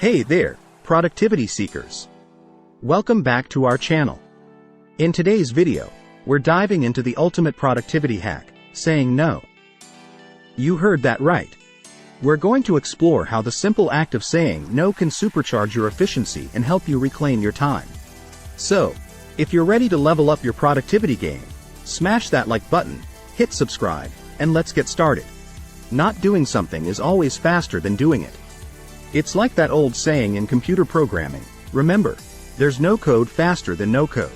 Hey there, productivity seekers. Welcome back to our channel. In today's video, we're diving into the ultimate productivity hack, saying no. You heard that right. We're going to explore how the simple act of saying no can supercharge your efficiency and help you reclaim your time. So, if you're ready to level up your productivity game, smash that like button, hit subscribe, and let's get started. Not doing something is always faster than doing it. It's like that old saying in computer programming, remember, there's no code faster than no code.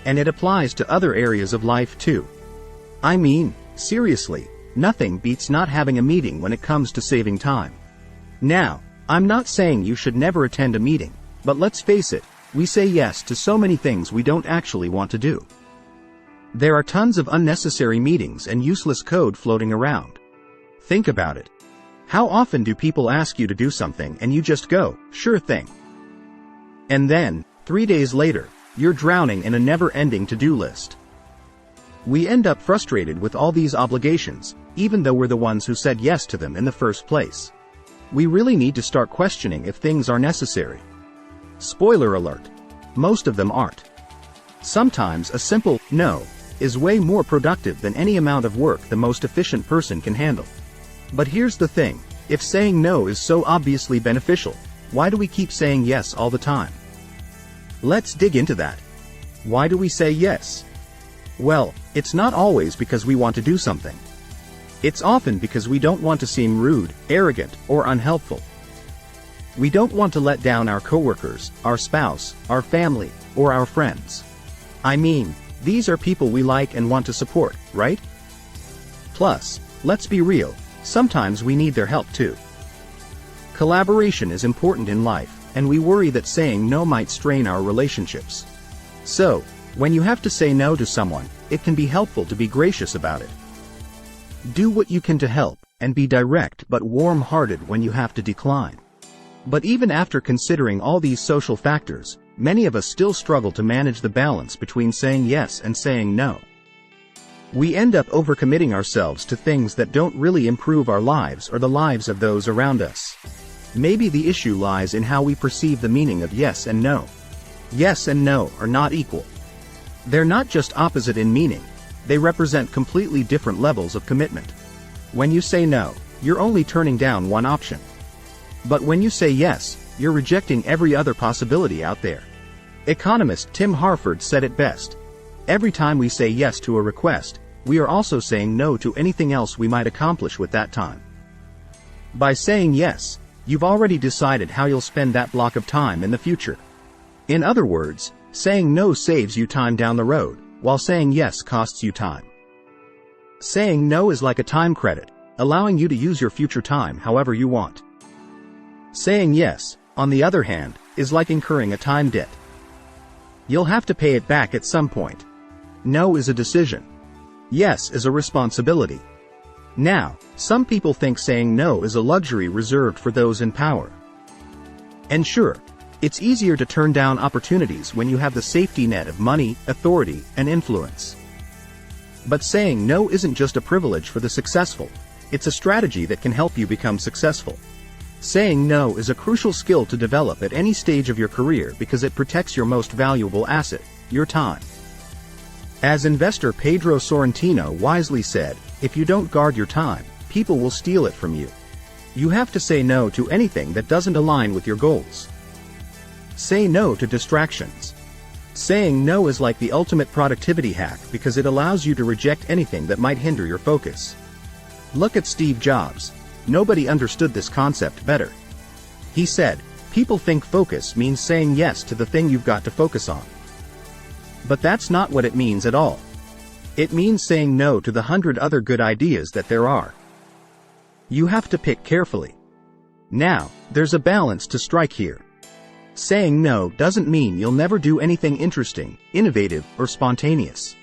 And it applies to other areas of life too. I mean, seriously, nothing beats not having a meeting when it comes to saving time. Now, I'm not saying you should never attend a meeting, but let's face it, we say yes to so many things we don't actually want to do. There are tons of unnecessary meetings and useless code floating around. Think about it. How often do people ask you to do something and you just go, sure thing? And then, 3 days later, you're drowning in a never-ending to-do list. We end up frustrated with all these obligations, even though we're the ones who said yes to them in the first place. We really need to start questioning if things are necessary. Spoiler alert. Most of them aren't. Sometimes a simple no is way more productive than any amount of work the most efficient person can handle. But here's the thing, if saying no is so obviously beneficial, why do we keep saying yes all the time? Let's dig into that. Why do we say yes? Well, it's not always because we want to do something. It's often because we don't want to seem rude, arrogant, or unhelpful. We don't want to let down our coworkers, our spouse, our family, or our friends. I mean, these are people we like and want to support, right? Plus, let's be real, sometimes we need their help too. Collaboration is important in life, and we worry that saying no might strain our relationships. So, when you have to say no to someone, it can be helpful to be gracious about it. Do what you can to help, and be direct but warm-hearted when you have to decline. But even after considering all these social factors, many of us still struggle to manage the balance between saying yes and saying no. We end up overcommitting ourselves to things that don't really improve our lives or the lives of those around us. Maybe the issue lies in how we perceive the meaning of yes and no. Yes and no are not equal. They're not just opposite in meaning, they represent completely different levels of commitment. When you say no, you're only turning down one option. But when you say yes, you're rejecting every other possibility out there. Economist Tim Harford said it best. Every time we say yes to a request, we are also saying no to anything else we might accomplish with that time. By saying yes, you've already decided how you'll spend that block of time in the future. In other words, saying no saves you time down the road, while saying yes costs you time. Saying no is like a time credit, allowing you to use your future time however you want. Saying yes, on the other hand, is like incurring a time debt. You'll have to pay it back at some point. No is a decision. Yes is a responsibility. Now, some people think saying no is a luxury reserved for those in power. And sure, it's easier to turn down opportunities when you have the safety net of money, authority, and influence. But saying no isn't just a privilege for the successful, it's a strategy that can help you become successful. Saying no is a crucial skill to develop at any stage of your career because it protects your most valuable asset, your time. As investor Pedro Sorrentino wisely said, if you don't guard your time, people will steal it from you. You have to say no to anything that doesn't align with your goals. Say no to distractions. Saying no is like the ultimate productivity hack because it allows you to reject anything that might hinder your focus. Look at Steve Jobs. Nobody understood this concept better. He said, people think focus means saying yes to the thing you've got to focus on. But that's not what it means at all. It means saying no to the 100 other good ideas that there are. You have to pick carefully. Now, there's a balance to strike here. Saying no doesn't mean you'll never do anything interesting, innovative, or spontaneous.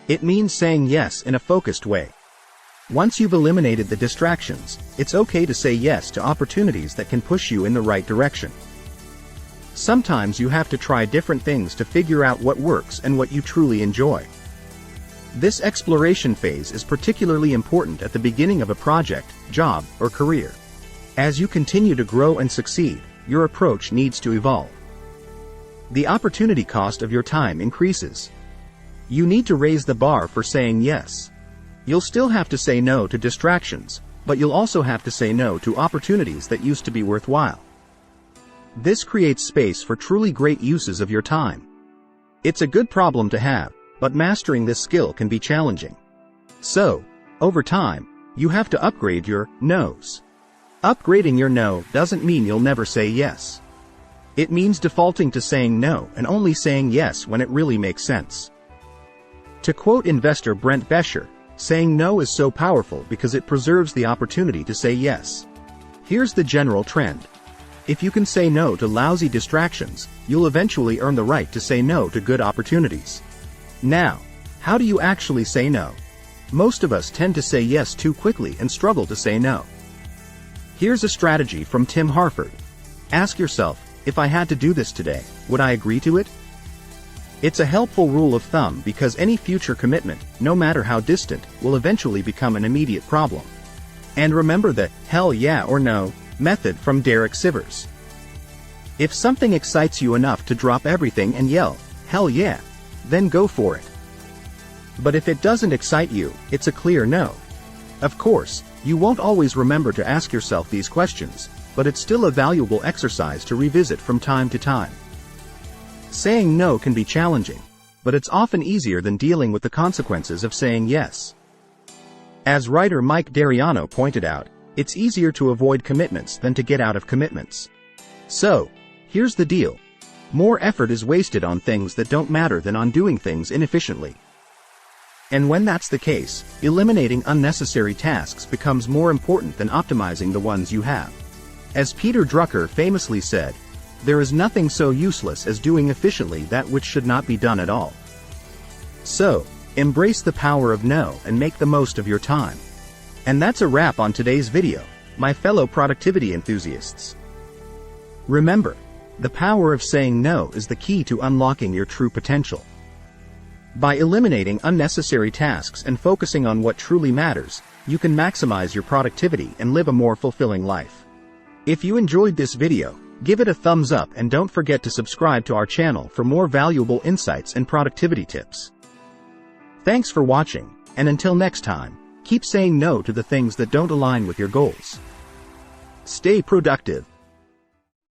It means saying yes in a focused way. Once you've eliminated the distractions, it's okay to say yes to opportunities that can push you in the right direction. Sometimes you have to try different things to figure out what works and what you truly enjoy. This exploration phase is particularly important at the beginning of a project, job, or career. As you continue to grow and succeed, your approach needs to evolve. The opportunity cost of your time increases. You need to raise the bar for saying yes. You'll still have to say no to distractions, but you'll also have to say no to opportunities that used to be worthwhile. This creates space for truly great uses of your time. It's a good problem to have, but mastering this skill can be challenging. So, over time, you have to upgrade your no's. Upgrading your no doesn't mean you'll never say yes. It means defaulting to saying no and only saying yes when it really makes sense. To quote investor Brent Besher, saying no is so powerful because it preserves the opportunity to say yes. Here's the general trend. If you can say no to lousy distractions, you'll eventually earn the right to say no to good opportunities. Now, how do you actually say no? Most of us tend to say yes too quickly and struggle to say no. Here's a strategy from Tim Harford. Ask yourself, if I had to do this today, would I agree to it? It's a helpful rule of thumb because any future commitment, no matter how distant, will eventually become an immediate problem. And remember the hell yeah or no method from Derek Sivers. If something excites you enough to drop everything and yell, hell yeah, then go for it. But if it doesn't excite you, it's a clear no. Of course, you won't always remember to ask yourself these questions, but it's still a valuable exercise to revisit from time to time. Saying no can be challenging, but it's often easier than dealing with the consequences of saying yes. As writer Mike Dariano pointed out, it's easier to avoid commitments than to get out of commitments. So, here's the deal. More effort is wasted on things that don't matter than on doing things inefficiently. And when that's the case, eliminating unnecessary tasks becomes more important than optimizing the ones you have. As Peter Drucker famously said, there is nothing so useless as doing efficiently that which should not be done at all. So, embrace the power of no and make the most of your time. And that's a wrap on today's video, my fellow productivity enthusiasts. Remember, the power of saying no is the key to unlocking your true potential. By eliminating unnecessary tasks and focusing on what truly matters, you can maximize your productivity and live a more fulfilling life. If you enjoyed this video, give it a thumbs up and don't forget to subscribe to our channel for more valuable insights and productivity tips. Thanks for watching, and until next time, keep saying no to the things that don't align with your goals. Stay productive.